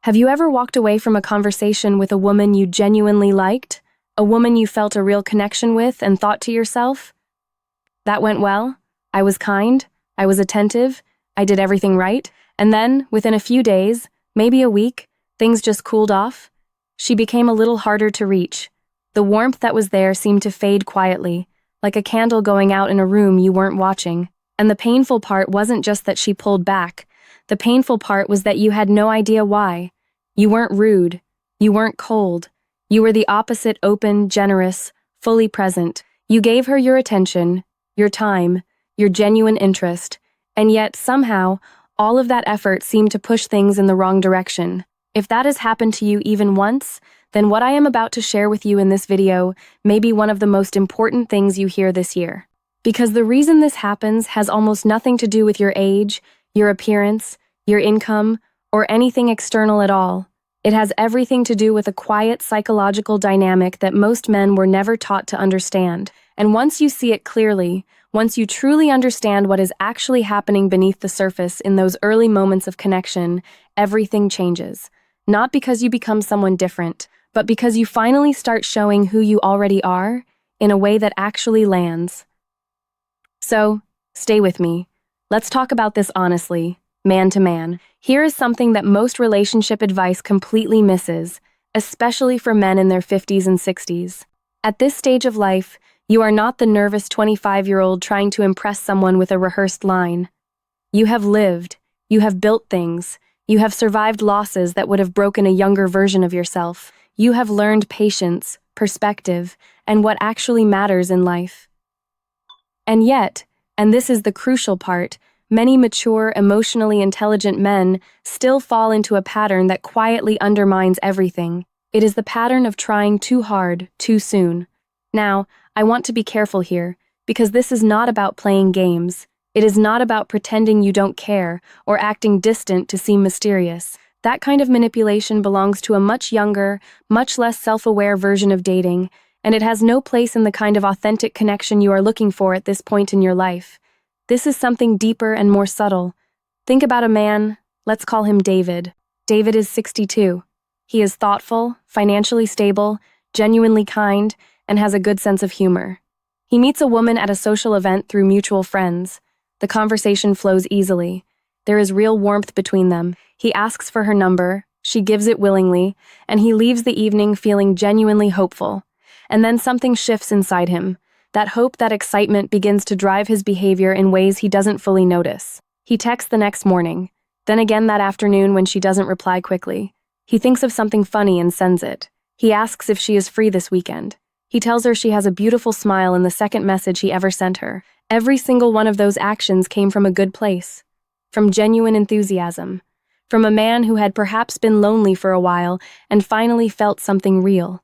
Have you ever walked away from a conversation with a woman you genuinely liked? A woman you felt a real connection with and thought to yourself, that went well? I was kind, I was attentive, I did everything right, and then, within a few days, maybe a week, things just cooled off? She became a little harder to reach. The warmth that was there seemed to fade quietly, like a candle going out in a room you weren't watching. And the painful part wasn't just that she pulled back. The painful part was that you had no idea why. You weren't rude. You weren't cold. You were the opposite, open, generous, fully present. You gave her your attention, your time, your genuine interest, and yet, somehow, all of that effort seemed to push things in the wrong direction. If that has happened to you even once, then what I am about to share with you in this video may be one of the most important things you hear this year. Because the reason this happens has almost nothing to do with your age, your appearance, your income, or anything external at all. It has everything to do with a quiet psychological dynamic that most men were never taught to understand. And once you see it clearly, once you truly understand what is actually happening beneath the surface in those early moments of connection, everything changes. Not because you become someone different, but because you finally start showing who you already are in a way that actually lands. So, stay with me. Let's talk about this honestly, man to man. Here is something that most relationship advice completely misses, especially for men in their 50s and 60s. At this stage of life, you are not the nervous 25-year-old trying to impress someone with a rehearsed line. You have lived, you have built things, you have survived losses that would have broken a younger version of yourself. You have learned patience, perspective, and what actually matters in life. And yet, and this is the crucial part, many mature, emotionally intelligent men still fall into a pattern that quietly undermines everything. It is the pattern of trying too hard, too soon. Now, I want to be careful here, because this is not about playing games. It is not about pretending you don't care or acting distant to seem mysterious. That kind of manipulation belongs to a much younger, much less self-aware version of dating, and it has no place in the kind of authentic connection you are looking for at this point in your life. This is something deeper and more subtle. Think about a man, let's call him David. David is 62. He is thoughtful, financially stable, genuinely kind, and has a good sense of humor. He meets a woman at a social event through mutual friends. The conversation flows easily. There is real warmth between them. He asks for her number, she gives it willingly, and he leaves the evening feeling genuinely hopeful. And then something shifts inside him. That hope, that excitement begins to drive his behavior in ways he doesn't fully notice. He texts the next morning, then again that afternoon when she doesn't reply quickly. He thinks of something funny and sends it. He asks if she is free this weekend. He tells her she has a beautiful smile in the second message he ever sent her. Every single one of those actions came from a good place, from genuine enthusiasm, from a man who had perhaps been lonely for a while and finally felt something real.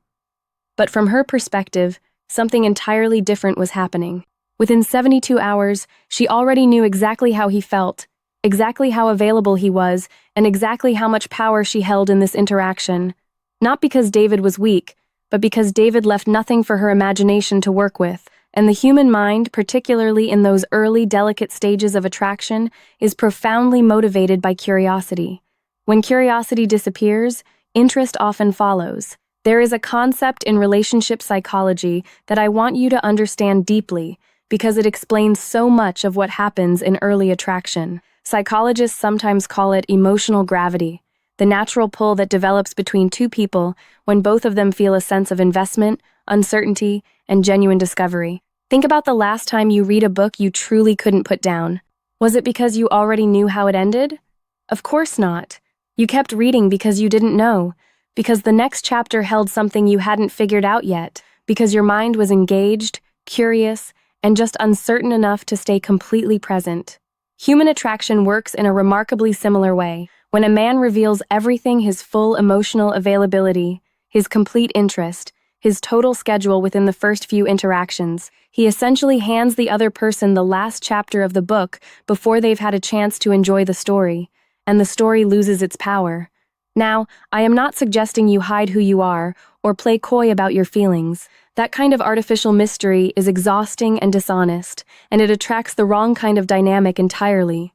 But from her perspective, something entirely different was happening. Within 72 hours, she already knew exactly how he felt, exactly how available he was, and exactly how much power she held in this interaction. Not because David was weak, but because David left nothing for her imagination to work with. And the human mind, particularly in those early, delicate stages of attraction, is profoundly motivated by curiosity. When curiosity disappears, interest often follows. There is a concept in relationship psychology that I want you to understand deeply because it explains so much of what happens in early attraction. Psychologists sometimes call it emotional gravity, the natural pull that develops between two people when both of them feel a sense of investment, uncertainty, and genuine discovery. Think about the last time you read a book you truly couldn't put down. Was it because you already knew how it ended? Of course not. You kept reading because you didn't know, because the next chapter held something you hadn't figured out yet, because your mind was engaged, curious, and just uncertain enough to stay completely present. Human attraction works in a remarkably similar way. When a man reveals everything, his full emotional availability, his complete interest, his total schedule within the first few interactions, he essentially hands the other person the last chapter of the book before they've had a chance to enjoy the story, and the story loses its power. Now, I am not suggesting you hide who you are or play coy about your feelings. That kind of artificial mystery is exhausting and dishonest, and it attracts the wrong kind of dynamic entirely.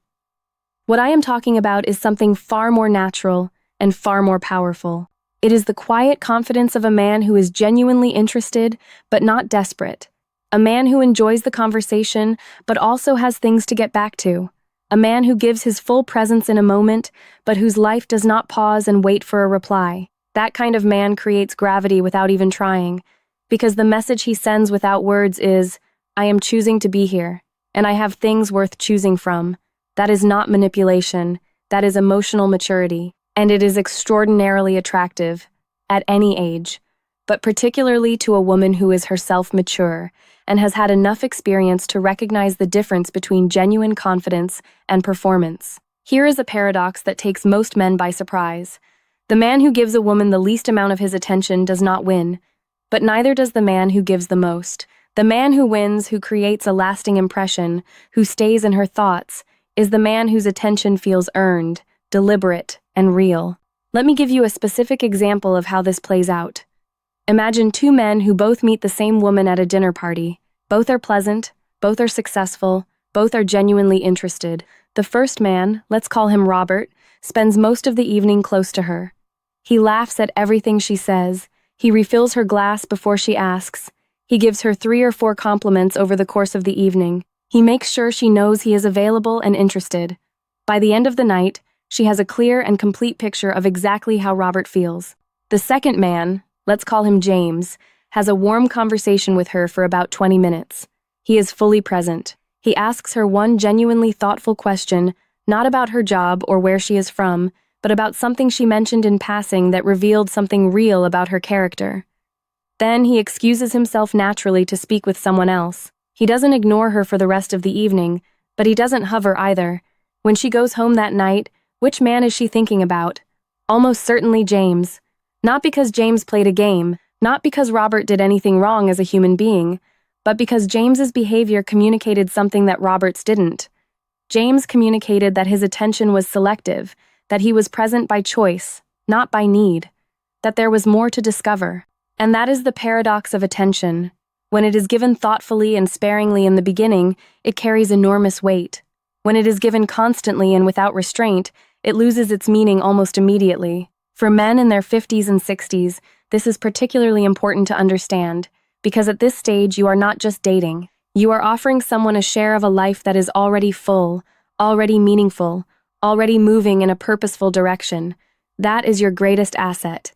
What I am talking about is something far more natural, and far more powerful. It is the quiet confidence of a man who is genuinely interested, but not desperate. A man who enjoys the conversation, but also has things to get back to. A man who gives his full presence in a moment, but whose life does not pause and wait for a reply. That kind of man creates gravity without even trying, because the message he sends without words is, I am choosing to be here, and I have things worth choosing from. That is not manipulation, that is emotional maturity, and it is extraordinarily attractive, at any age, but particularly to a woman who is herself mature and has had enough experience to recognize the difference between genuine confidence and performance. Here is a paradox that takes most men by surprise. The man who gives a woman the least amount of his attention does not win, but neither does the man who gives the most. The man who wins, who creates a lasting impression, who stays in her thoughts, is the man whose attention feels earned, deliberate, and real. Let me give you a specific example of how this plays out. Imagine two men who both meet the same woman at a dinner party. Both are pleasant, both are successful, both are genuinely interested. The first man, let's call him Robert, spends most of the evening close to her. He laughs at everything she says. He refills her glass before she asks. He gives her 3 or 4 compliments over the course of the evening. He makes sure she knows he is available and interested. By the end of the night, she has a clear and complete picture of exactly how Robert feels. The second man, let's call him James, has a warm conversation with her for about 20 minutes. He is fully present. He asks her one genuinely thoughtful question, not about her job or where she is from, but about something she mentioned in passing that revealed something real about her character. Then he excuses himself naturally to speak with someone else. He doesn't ignore her for the rest of the evening, but he doesn't hover either. When she goes home that night, which man is she thinking about? Almost certainly James. Not because James played a game, not because Robert did anything wrong as a human being, but because James's behavior communicated something that Robert's didn't. James communicated that his attention was selective, that he was present by choice, not by need, that there was more to discover. And that is the paradox of attention. When it is given thoughtfully and sparingly in the beginning, it carries enormous weight. When it is given constantly and without restraint, it loses its meaning almost immediately. For men in their 50s and 60s, this is particularly important to understand, because at this stage you are not just dating. You are offering someone a share of a life that is already full, already meaningful, already moving in a purposeful direction. That is your greatest asset.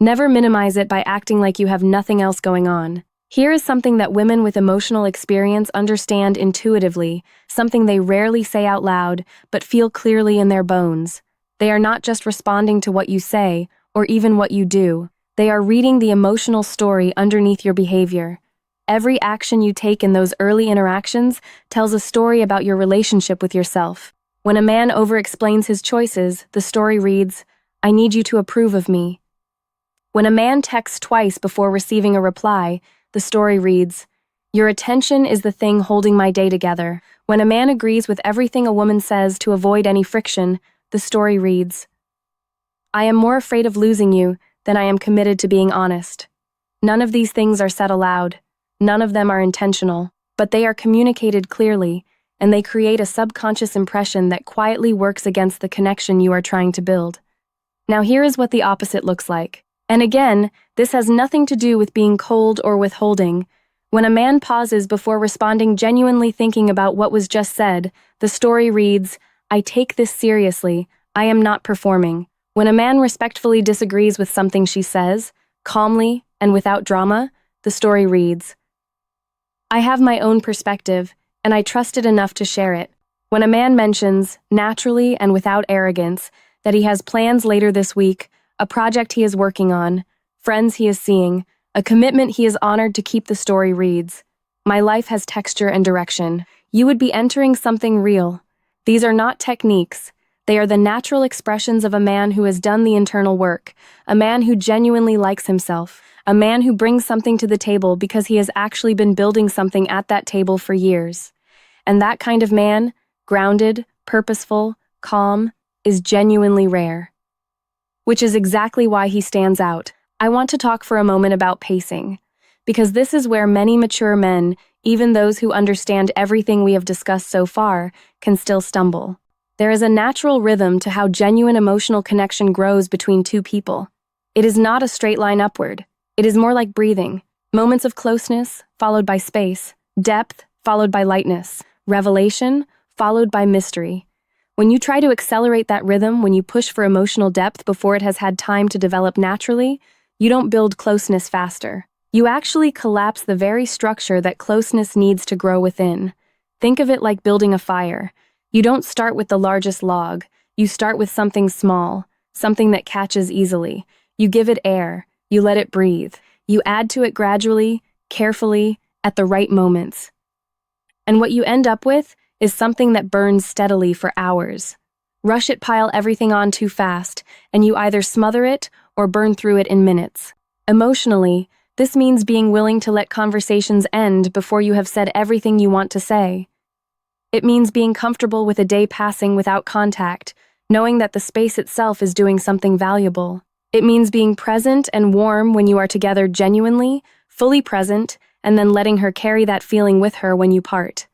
Never minimize it by acting like you have nothing else going on. Here is something that women with emotional experience understand intuitively, something they rarely say out loud, but feel clearly in their bones. They are not just responding to what you say, or even what you do. They are reading the emotional story underneath your behavior. Every action you take in those early interactions tells a story about your relationship with yourself. When a man overexplains his choices, the story reads, I need you to approve of me. When a man texts twice before receiving a reply, the story reads, your attention is the thing holding my day together. When a man agrees with everything a woman says to avoid any friction, the story reads, I am more afraid of losing you than I am committed to being honest. None of these things are said aloud. None of them are intentional, but they are communicated clearly, and they create a subconscious impression that quietly works against the connection you are trying to build. Now here is what the opposite looks like. And again, this has nothing to do with being cold or withholding. When a man pauses before responding, genuinely thinking about what was just said, the story reads, I take this seriously, I am not performing. When a man respectfully disagrees with something she says, calmly and without drama, the story reads, I have my own perspective, and I trust it enough to share it. When a man mentions, naturally and without arrogance, that he has plans later this week, a project he is working on, friends he is seeing, a commitment he is honored to keep, the story reads, my life has texture and direction. You would be entering something real. These are not techniques. They are the natural expressions of a man who has done the internal work, a man who genuinely likes himself, a man who brings something to the table because he has actually been building something at that table for years. And that kind of man, grounded, purposeful, calm, is genuinely rare. Which is exactly why he stands out. I want to talk for a moment about pacing, because this is where many mature men, even those who understand everything we have discussed so far, can still stumble. There is a natural rhythm to how genuine emotional connection grows between two people. It is not a straight line upward. It is more like breathing. Moments of closeness, followed by space. Depth, followed by lightness. Revelation, followed by mystery. When you try to accelerate that rhythm, when you push for emotional depth before it has had time to develop naturally, you don't build closeness faster. You actually collapse the very structure that closeness needs to grow within. Think of it like building a fire. You don't start with the largest log. You start with something small, something that catches easily. You give it air. You let it breathe. You add to it gradually, carefully, at the right moments. And what you end up with is something that burns steadily for hours. Rush it, pile everything on too fast, and you either smother it or burn through it in minutes. Emotionally, this means being willing to let conversations end before you have said everything you want to say. It means being comfortable with a day passing without contact, knowing that the space itself is doing something valuable. It means being present and warm when you are together genuinely, fully present, and then letting her carry that feeling with her when you part.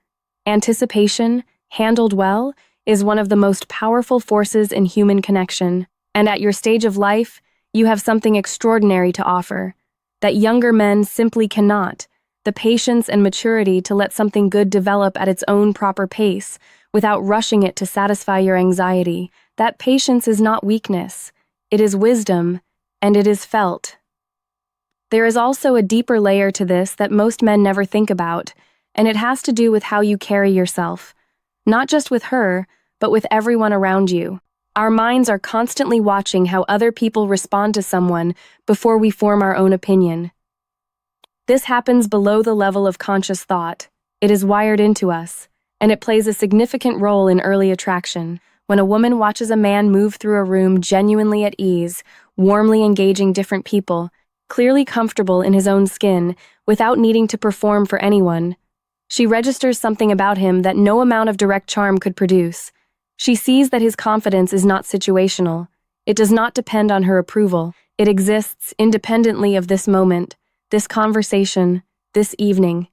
Anticipation, handled well, is one of the most powerful forces in human connection, and at your stage of life, you have something extraordinary to offer that younger men simply cannot: the patience and maturity to let something good develop at its own proper pace without rushing it to satisfy your anxiety. That patience is not weakness. It is wisdom, and it is felt. There is also a deeper layer to this that most men never think about, and it has to do with how you carry yourself. Not just with her, but with everyone around you. Our minds are constantly watching how other people respond to someone before we form our own opinion. This happens below the level of conscious thought. It is wired into us, and it plays a significant role in early attraction. When a woman watches a man move through a room genuinely at ease, warmly engaging different people, clearly comfortable in his own skin, without needing to perform for anyone, she registers something about him that no amount of direct charm could produce. She sees that his confidence is not situational. It does not depend on her approval. It exists independently of this moment, this conversation, this evening.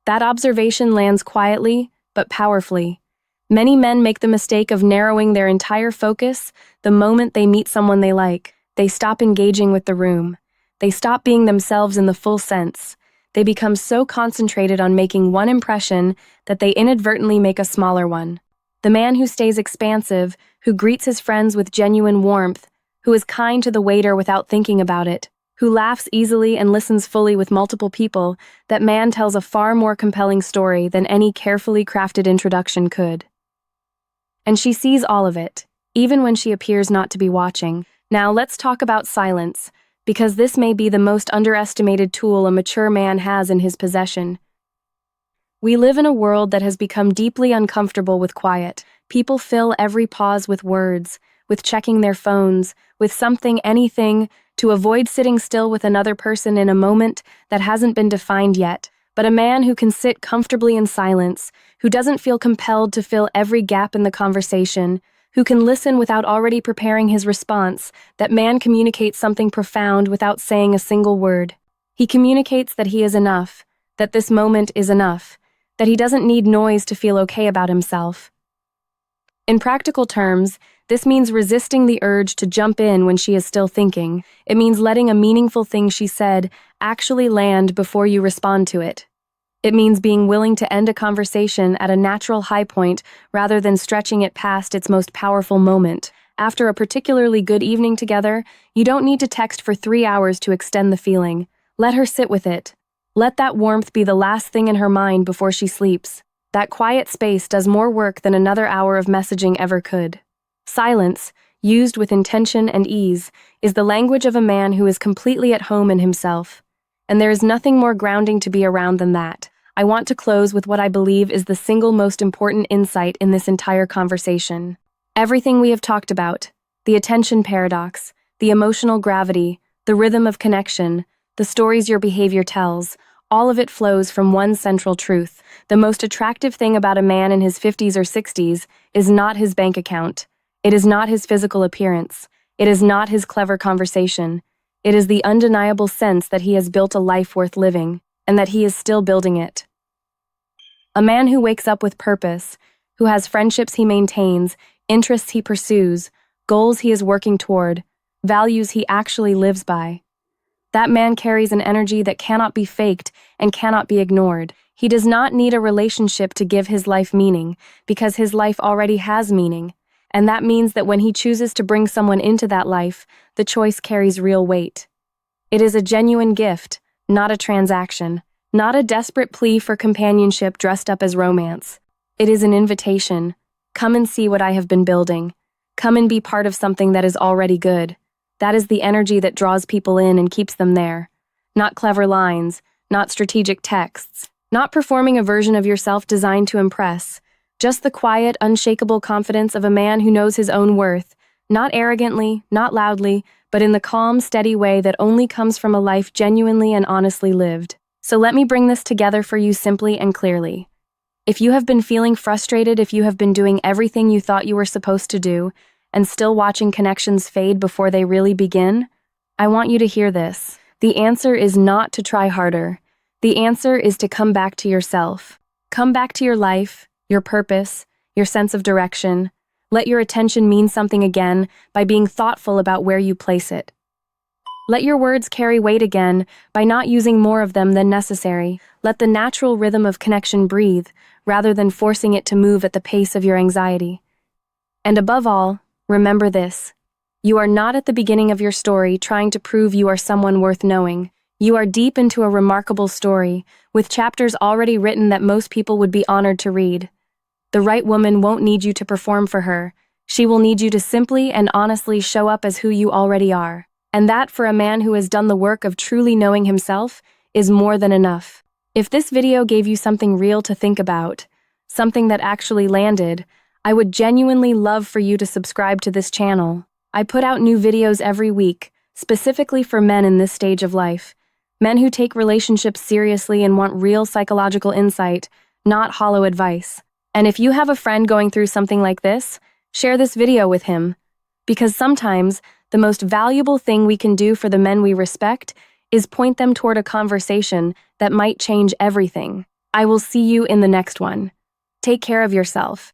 That observation lands quietly, but powerfully. Many men make the mistake of narrowing their entire focus the moment they meet someone they like. They stop engaging with the room. They stop being themselves in the full sense. They become so concentrated on making one impression that they inadvertently make a smaller one. The man who stays expansive, who greets his friends with genuine warmth, who is kind to the waiter without thinking about it, who laughs easily and listens fully with multiple people, that man tells a far more compelling story than any carefully crafted introduction could. And she sees all of it, even when she appears not to be watching. Now let's talk about silence, because this may be the most underestimated tool a mature man has in his possession. We live in a world that has become deeply uncomfortable with quiet. People fill every pause with words, with checking their phones, with something, anything, to avoid sitting still with another person in a moment that hasn't been defined yet. But a man who can sit comfortably in silence, who doesn't feel compelled to fill every gap in the conversation, who can listen without already preparing his response, that man communicates something profound without saying a single word. He communicates that he is enough, that this moment is enough, that he doesn't need noise to feel okay about himself. In practical terms, this means resisting the urge to jump in when she is still thinking. It means letting a meaningful thing she said actually land before you respond to it. It means being willing to end a conversation at a natural high point rather than stretching it past its most powerful moment. After a particularly good evening together, you don't need to text for 3 hours to extend the feeling. Let her sit with it. Let that warmth be the last thing in her mind before she sleeps. That quiet space does more work than another hour of messaging ever could. Silence, used with intention and ease, is the language of a man who is completely at home in himself. And there is nothing more grounding to be around than that. I want to close with what I believe is the single most important insight in this entire conversation. Everything we have talked about, the attention paradox, the emotional gravity, the rhythm of connection, the stories your behavior tells, all of it flows from one central truth. The most attractive thing about a man in his 50s or 60s is not his bank account. It is not his physical appearance. It is not his clever conversation. It is the undeniable sense that he has built a life worth living, and that he is still building it. A man who wakes up with purpose, who has friendships he maintains, interests he pursues, goals he is working toward, values he actually lives by. That man carries an energy that cannot be faked and cannot be ignored. He does not need a relationship to give his life meaning, because his life already has meaning. And that means that when he chooses to bring someone into that life, the choice carries real weight. It is a genuine gift, not a transaction, not a desperate plea for companionship dressed up as romance. It is an invitation. Come and see what I have been building. Come and be part of something that is already good. That is the energy that draws people in and keeps them there. Not clever lines, not strategic texts, not performing a version of yourself designed to impress. Just the quiet, unshakable confidence of a man who knows his own worth, not arrogantly, not loudly, but in the calm, steady way that only comes from a life genuinely and honestly lived. So let me bring this together for you simply and clearly. If you have been feeling frustrated, if you have been doing everything you thought you were supposed to do, and still watching connections fade before they really begin, I want you to hear this. The answer is not to try harder. The answer is to come back to yourself. Come back to your life, your purpose, your sense of direction. Let your attention mean something again by being thoughtful about where you place it. Let your words carry weight again by not using more of them than necessary. Let the natural rhythm of connection breathe, rather than forcing it to move at the pace of your anxiety. And above all, remember this. You are not at the beginning of your story trying to prove you are someone worth knowing. You are deep into a remarkable story, with chapters already written that most people would be honored to read. The right woman won't need you to perform for her. She will need you to simply and honestly show up as who you already are. And that, for a man who has done the work of truly knowing himself, is more than enough. If this video gave you something real to think about, something that actually landed, I would genuinely love for you to subscribe to this channel. I put out new videos every week, specifically for men in this stage of life. Men who take relationships seriously and want real psychological insight, not hollow advice. And if you have a friend going through something like this, share this video with him. Because sometimes, the most valuable thing we can do for the men we respect is point them toward a conversation that might change everything. I will see you in the next one. Take care of yourself.